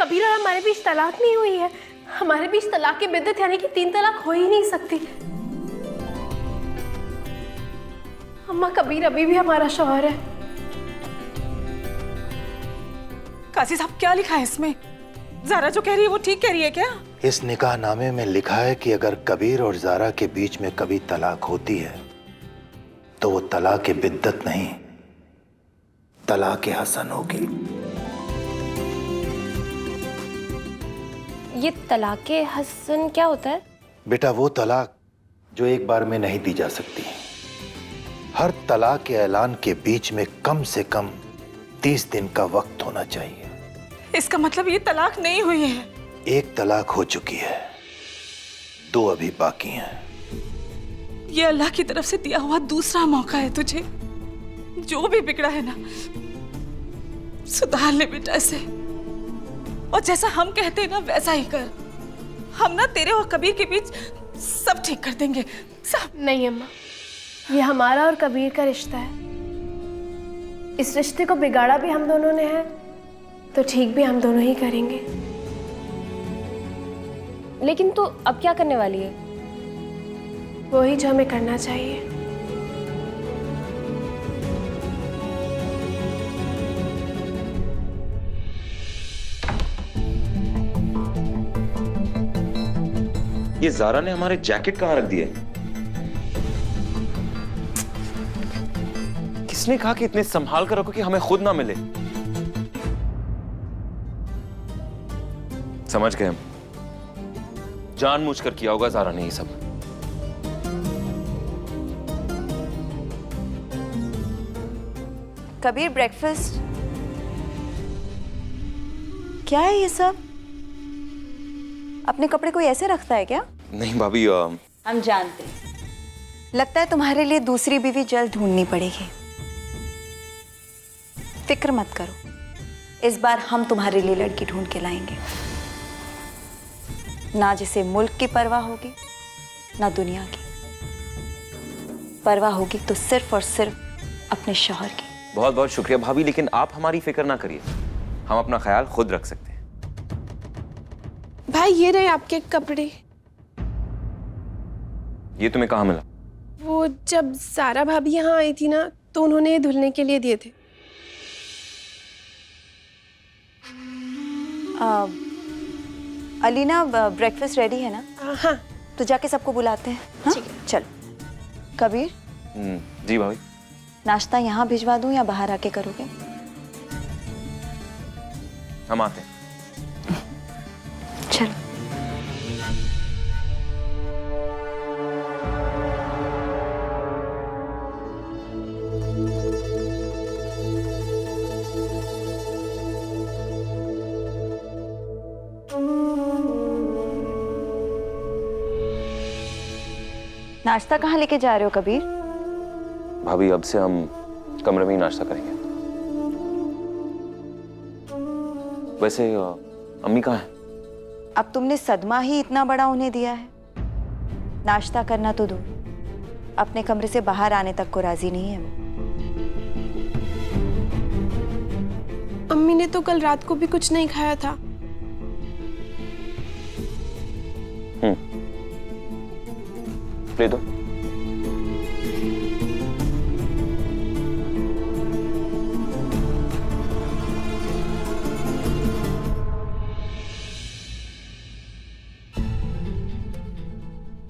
कबीर और हमारे बीच तलाक नहीं हुई है। हमारे बीच तलाक की बिद्दत यानी कि 3 तलाक हो ही नहीं सकती। अम्मा, कबीर अभी भी हमारा शौहर है। काजी साहब, क्या लिखा है इसमें? ज़ारा जो कह रही है वो ठीक कह रही है क्या? इस निकाहनामे में लिखा है कि अगर कबीर और ज़ारा के बीच में कभी तलाक होती है तो वो तलाक बिद्दत नहीं, तलाक हसन होगी। ये तलाक हसन क्या होता है? बेटा, वो तलाक जो एक बार में नहीं दी जा सकती। हर तलाक के ऐलान के बीच में कम से कम 30 दिन का वक्त होना चाहिए। इसका मतलब ये तलाक नहीं हुई है? एक तलाक हो चुकी है, 2 अभी बाकी हैं। ये अल्लाह की तरफ से दिया हुआ दूसरा मौका है तुझे। जो भी बिगड़ा है ना, सुधार ले बेटा इसे। और जैसा हम कहते हैं ना वैसा ही कर। हम ना तेरे और कबीर के बीच सब ठीक कर देंगे, सब। नहीं अम्मा, ये हमारा और कबीर का रिश्ता है। इस रिश्ते को बिगाड़ा भी हम दोनों ने है तो ठीक भी हम दोनों ही करेंगे। लेकिन तो अब क्या करने वाली है? वही जो हमें करना चाहिए। ये ज़ारा ने हमारे जैकेट कहाँ रख दिए? किसने कहा कि इतने संभाल कर रखो कि हमें खुद ना मिले? समझ गए हम, जानबूझकर किया होगा ज़ारा ने ये सब। कबीर, ब्रेकफास्ट क्या है ये सब? अपने कपड़े कोई ऐसे रखता है क्या? नहीं भाभी, हम जानते हैं। लगता है तुम्हारे लिए दूसरी बीवी जल्द ढूंढनी पड़ेगी। फिक्र मत करो, इस बार हम तुम्हारे लिए लड़की ढूंढ के लाएंगे। ना जिसे मुल्क की परवाह होगी ना दुनिया की। परवाह होगी तो सिर्फ और सिर्फ अपने शौहर की। बहुत बहुत शुक्रिया भाभी, लेकिन आप हमारी फिक्र ना करिए, हम अपना ख्याल खुद रख सकते हैं। भाई, ये रहे आपके कपड़े। ये तुम्हें कहाँ मिला? वो जब ज़ारा भाभी यहाँ आई थी ना तो उन्होंने ये धुलने के लिए दिए थे। अलीना, ब्रेकफास्ट रेडी है ना? हाँ। तो जाके सबको बुलाते हैं। हाँ? ठीक है। चल। कबीर, जी भाभी। नाश्ता यहाँ भिजवा दूं या बाहर आके करोगे? हम आते हैं। चल। नाश्ता कहाँ लेके जा रहे हो कबीर? भाभी, अब से हम कमरे में ही नाश्ता करेंगे। वैसे अम्मी कहाँ हैं? अब तुमने सदमा ही इतना बड़ा उन्हें दिया है, नाश्ता करना तो दूर, अपने कमरे से बाहर आने तक को राजी नहीं है वो। अम्मी ने तो कल रात को भी कुछ नहीं खाया था। ले दो।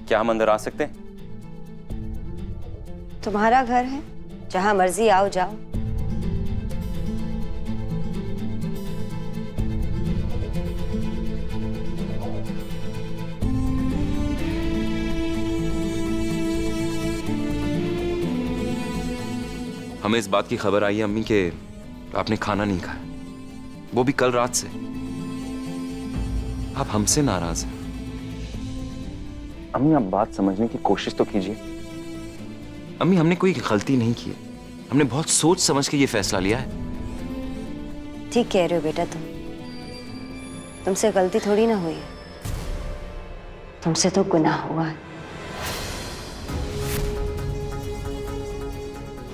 क्या हम अंदर आ सकते हैं? तुम्हारा घर है, जहां मर्जी आओ जाओ। हमें इस बात की खबर आई है अम्मी के आपने खाना नहीं खाया, वो भी कल रात से। आप हमसे नाराज हैं। अम्मी, आप बात समझने की कोशिश तो कीजिए। अम्मी, हमने कोई गलती नहीं की है, हमने बहुत सोच समझ के ये फैसला लिया है। ठीक कह रहे हो बेटा, तुमसे गलती थोड़ी ना हुई है, तुमसे तो गुनाह हुआ है।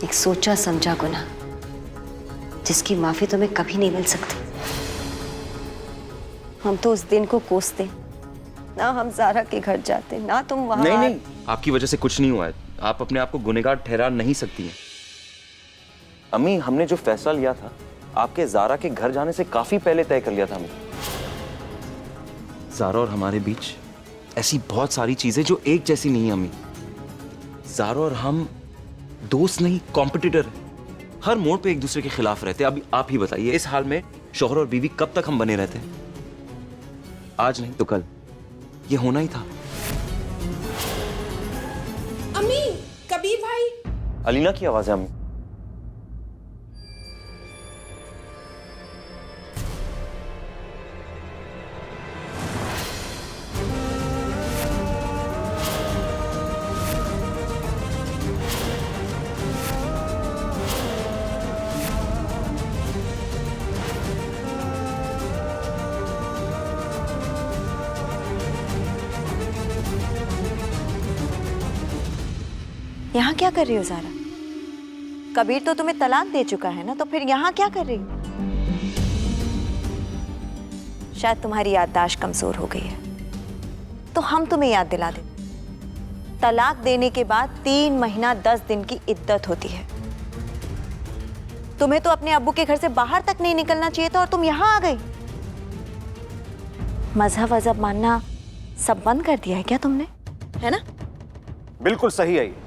एक सोचा समझा गुनाह, जिसकी माफी तुम्हें कभी नहीं मिल सकती। हम तो उस दिन को कोसते, ना हम ज़ारा के घर जाते, ना तुम वहां। नहीं नहीं, आपकी वजह से कुछ नहीं हुआ है। आप अपने आप को गुनहगार ठहरा नहीं सकती हैं। अम्मी, हमने जो फैसला लिया था आपके ज़ारा के घर जाने से काफी पहले तय कर लिया था। हमने ज़ारा और हमारे बीच ऐसी बहुत सारी चीजें जो एक जैसी नहीं है अम्मी। ज़ारा और हम दोस्त नहीं, कॉम्पिटिटर हैं। हर मोड़ पे एक दूसरे के खिलाफ रहते हैं। अभी आप ही बताइए, इस हाल में शौहर और बीवी कब तक हम बने रहते हैं? आज नहीं तो कल ये होना ही था। अम्मी, कबीर भाई। अलीना की आवाज है अम्मी। यहाँ क्या कर रही हो ज़ारा? कबीर तो तुम्हें तलाक दे चुका है ना, तो फिर यहाँ क्या कर रही हो? शायद तुम्हारी याददाश्त कमजोर हो गई है, तो हम तुम्हें याद दिला दें। तलाक देने के बाद 3 महीना 10 दिन की इद्दत होती है। तुम्हें तो अपने अब्बू के घर से बाहर तक नहीं निकलना चाहिए था और तुम यहाँ आ गई। मजहब वजहब मानना सब बंद कर दिया है क्या तुमने, है ना? बिल्कुल सही है ये।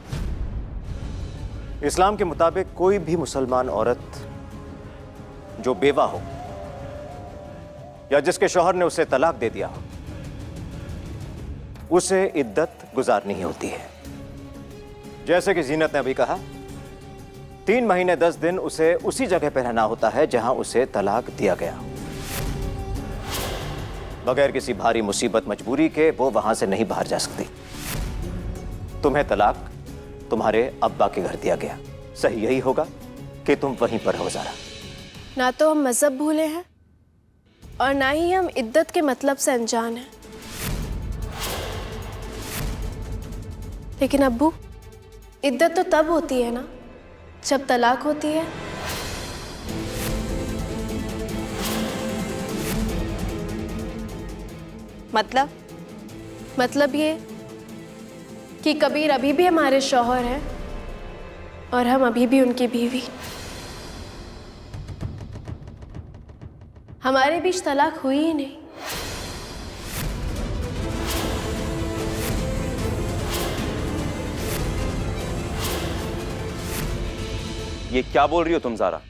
इस्लाम के मुताबिक कोई भी मुसलमान औरत जो बेवा हो या जिसके शौहर ने उसे तलाक दे दिया हो, उसे इद्दत गुजारनी ही होती है। जैसे कि जीनत ने अभी कहा, 3 महीने 10 दिन उसे उसी जगह पर रहना होता है जहां उसे तलाक दिया गया। बगैर किसी भारी मुसीबत मजबूरी के वो वहां से नहीं बाहर जा सकती। तुम्हें तलाक तुम्हारे अब्बा के घर दिया गया। सही यही होगा कि तुम वहीं पर हो ज़ारा। ना तो हम मजहब भूले हैं और ना ही हम इद्दत के मतलब से अनजान हैं। लेकिन अब्बू, इद्दत तो तब होती है ना जब तलाक होती है। मतलब ये कि कबीर अभी भी हमारे शौहर हैं और हम अभी भी उनकी बीवी। हमारे बीच तलाक हुई ही नहीं। ये क्या बोल रही हो तुम ज़ारा?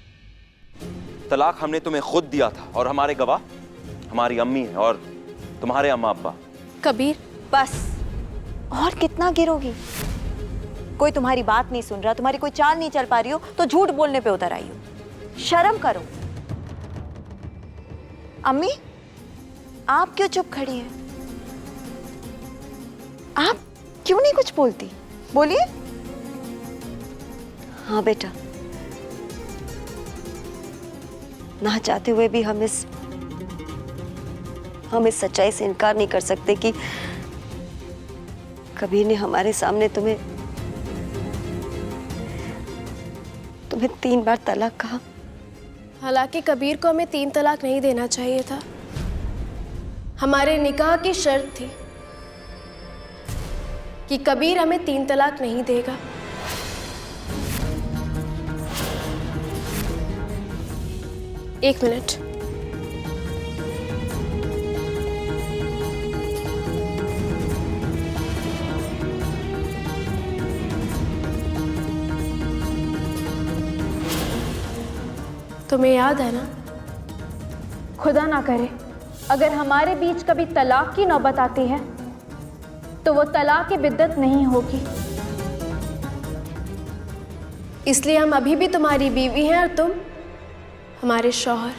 तलाक हमने तुम्हें खुद दिया था और हमारे गवाह हमारी अम्मी है और तुम्हारे अम्मा अब्बा। कबीर, बस, और कितना गिरोगी? कोई तुम्हारी बात नहीं सुन रहा, तुम्हारी कोई चाल नहीं चल पा रही हो तो झूठ बोलने पे उतर आई हो। शर्म करो। अम्मी, आप क्यों चुप खड़ी हैं? आप क्यों नहीं कुछ बोलती? बोलिए। हाँ बेटा, ना चाहते हुए भी हम इस सच्चाई से इनकार नहीं कर सकते कि कबीर ने हमारे सामने तुम्हें 3 बार तलाक कहा। हालांकि कबीर को हमें 3 तलाक नहीं देना चाहिए था। हमारे निकाह की शर्त थी कि कबीर हमें 3 तलाक नहीं देगा। एक मिनट। तुम्हें याद है ना, खुदा ना करे अगर हमारे बीच कभी तलाक की नौबत आती है तो वो तलाक की बिद्दत नहीं होगी। इसलिए हम अभी भी तुम्हारी बीवी हैं और तुम हमारे शौहर।